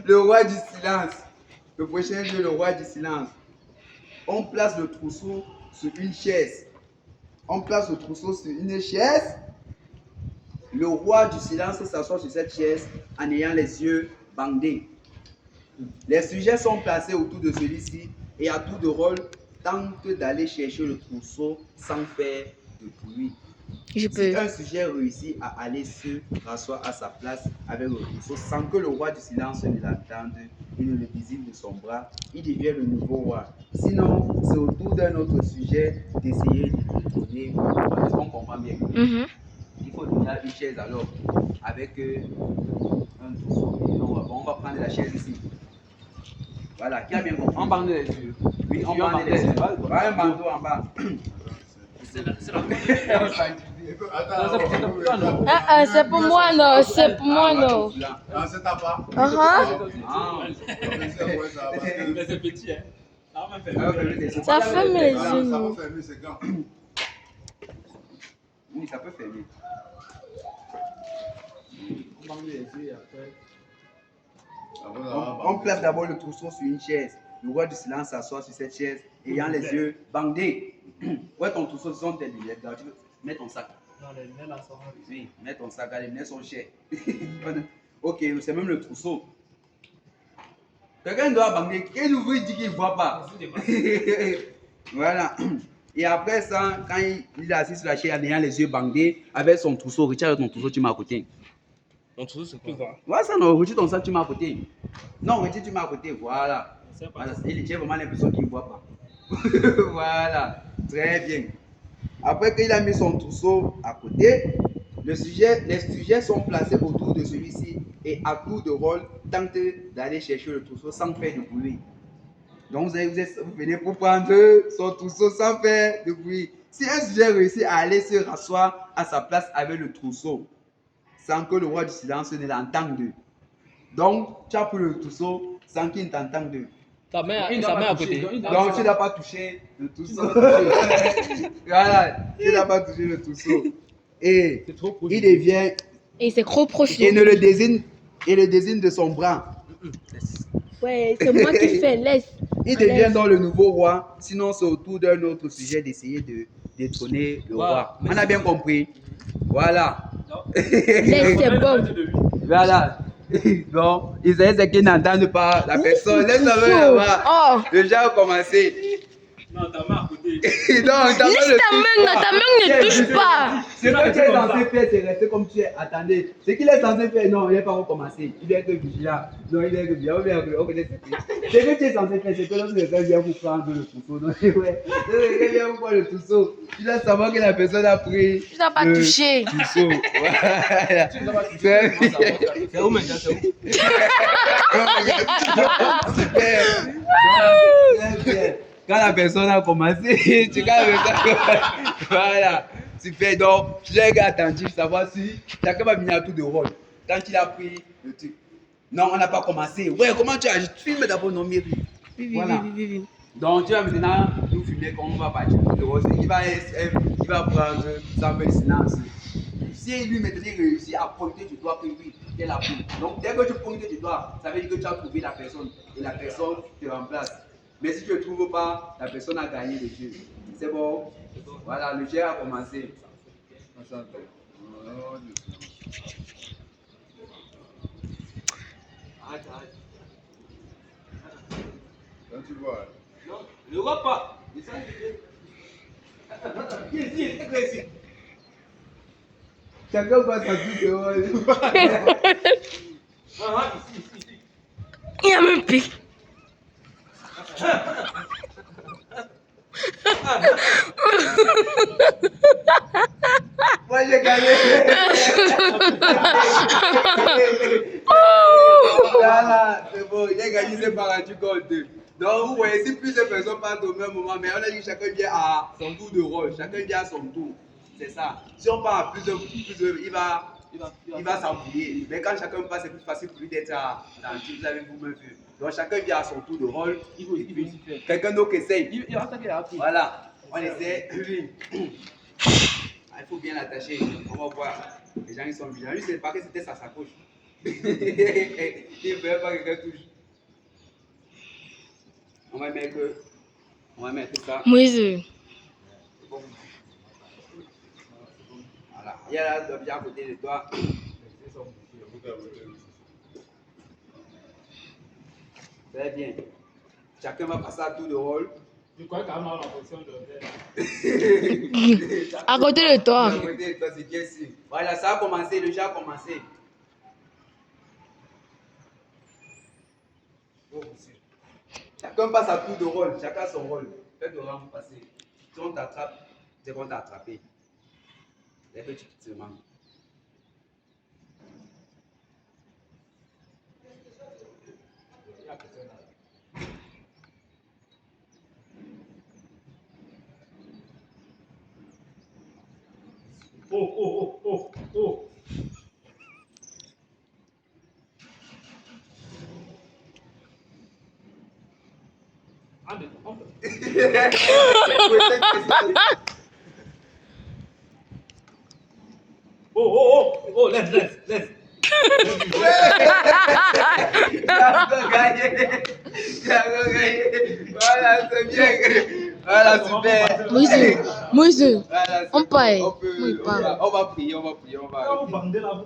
Le roi du silence. Le prochain jeu, le roi du silence. On place le trousseau sur une chaise. On place le trousseau sur une chaise. Le roi du silence s'assoit sur cette chaise en ayant les yeux bandés. Les sujets sont placés autour de celui-ci et à tour de rôle tentent d'aller chercher le trousseau sans faire de bruit. Je peux. Si un sujet réussit à aller se rasseoir à sa place avec le trousseau sans que le roi du silence ne l'entende et ne le désigne de son bras, il devient le nouveau roi. Sinon, c'est au tour d'un autre sujet d'essayer de détrôner. Est-ce qu'on comprend bien? Il faut déjà une chaise alors avec un trousseau. On va prendre la chaise ici. Voilà, qui a bien compris? On bande les yeux. Oui, on bande les yeux. Voilà un bandeau en bas. C'est la C'est pour moi, non. C'est pour moi, non. Ah, c'est ta part. Mais c'est petit, hein. Ça ferme les yeux, Ça non. va fermer, c'est grand. Oui, ça peut fermer. On bande les yeux et après. On place d'abord le trousseau sur une chaise. Le roi du silence s'assoit sur cette chaise, ayant les yeux bandés. Où est ton trousseau? Ce sont tes lunettes. Mets ton sac. Non, les lunettes là sont. Oui, mets ton sac. Les lunettes sont chères. Ok, c'est même le trousseau. Quelqu'un doit bander. Quel ouvre il dit qu'il ne voit pas? Voilà. Et après ça, quand il est assis sur la chaise en ayant les yeux bandés, avec son trousseau, retire ton trousseau, tu mets à côté. Mon trousseau, c'est quoi? Voilà ça, non, retire ton sac, tu mets à côté. Non, retire, tu mets à côté. Voilà. Voilà. J'ai vraiment l'impression qu'il ne voit pas. Voilà. Très bien. Après qu'il a mis son trousseau à côté, les sujets sont placés autour de celui-ci et à tour de rôle tentent d'aller chercher le trousseau sans faire de bruit. Donc vous venez pour prendre son trousseau sans faire de bruit. Si un sujet réussit à aller se rasseoir à sa place avec le trousseau, sans que le roi du silence ne l'entende. Donc, tu as pris le trousseau sans qu'il ne t'entende. Ta main à côté. Donc, tu n'as pas touché le trousseau. Voilà, tu n'as pas touché le trousseau. Et il devient. Et c'est trop proche. Et le désigne de son bras. Ouais, c'est moi qui fais. Laisse. Il devient donc le nouveau roi. Sinon, c'est autour d'un autre sujet d'essayer de détrôner le roi. On a bien compris. Voilà. Laisse, c'est bon. Voilà. Donc, Isaïe, c'est qu'ils n'entendent pas la personne. Laisse-le voir. Oh. Déjà, a commencé. Non, ta main à côté. Non, Ta main ne touche pas. Ce que tu es censé faire, c'est rester comme tu es. Attendez. Ce qu'il est censé faire, non, il n'est pas recommencé. Il doit être vigilant. Non, il doit être vigilant. Ce que tu es censé faire, c'est que lorsque quelqu'un vient vous prendre le trousseau, non, ouais. Quelqu'un vient vous prendre le trousseau, tu dois savoir que la personne a pris. Tu n'as pas touché. Trousseau. Voilà. Tu n'as pas touché. C'est où maintenant? C'est où? Super. Super. Quand la personne a commencé, tu gardes ça. Voilà. Super. Donc, tu es attentif, savoir si chacun va venir à tour de rôle. Quand il a pris le truc. Non, on n'a pas commencé. Ouais, comment tu as agis? Tu filmes d'abord nos mairies. Voilà. Donc, tu vas maintenant nous filmer quand on va partir de rôle. Il va prendre ça avec le silence. Si lui maintenant réussit à pointer du doigt que oui, il a pris. Donc, dès que tu pointes du doigt, ça veut dire que tu as trouvé la personne et la personne te remplace. Mais si tu ne trouves pas, la personne a gagné le jeu. C'est bon? Voilà, le jeu a commencé. Quand tu vois. Non, ne vois pas. Ici. Chacun voit sa touche de rôle. Ici. Il y a même plus. Moi j'ai gagné. Voilà, c'est bon, il a gagné, c'est pas rendu compte. Donc vous voyez, si plusieurs personnes partent au même moment, mais on a dit chacun vient à son tour de rôle, chacun vient à son tour. C'est ça. Si on part à plusieurs, il va s'embrouiller. Mais quand chacun passe, c'est plus facile pour lui d'être dans le team, vous avez vous-même vu. Donc chacun vient à son tour de rôle. Quelqu'un d'autre essaye. Voilà, on essaie. Il faut bien l'attacher. On va voir. Les gens ils sont vigilants. Lui, c'est pas que c'était sa sacoche. Il ne veut pas que quelqu'un touche. On va mettre ça. Moïse. Voilà. Il y a là, bien à côté de toi. Très bien. Chacun va passer à tour de rôle. Je crois qu'à la position de À côté de toi. À côté de toi, c'est bien sûr. Voilà, ça a commencé, le jeu a commencé. Chacun passe à tour de rôle, chacun a son rôle. Faites le rang passer. Si on t'attrape, c'est qu'on t'a attrapé. Les petits qui te manquent. Oh. Oh, laisse. Voilà, c'est bien. Voilà, super. Moïse. Voilà, On paye. On va prier, on va. Vous vendez la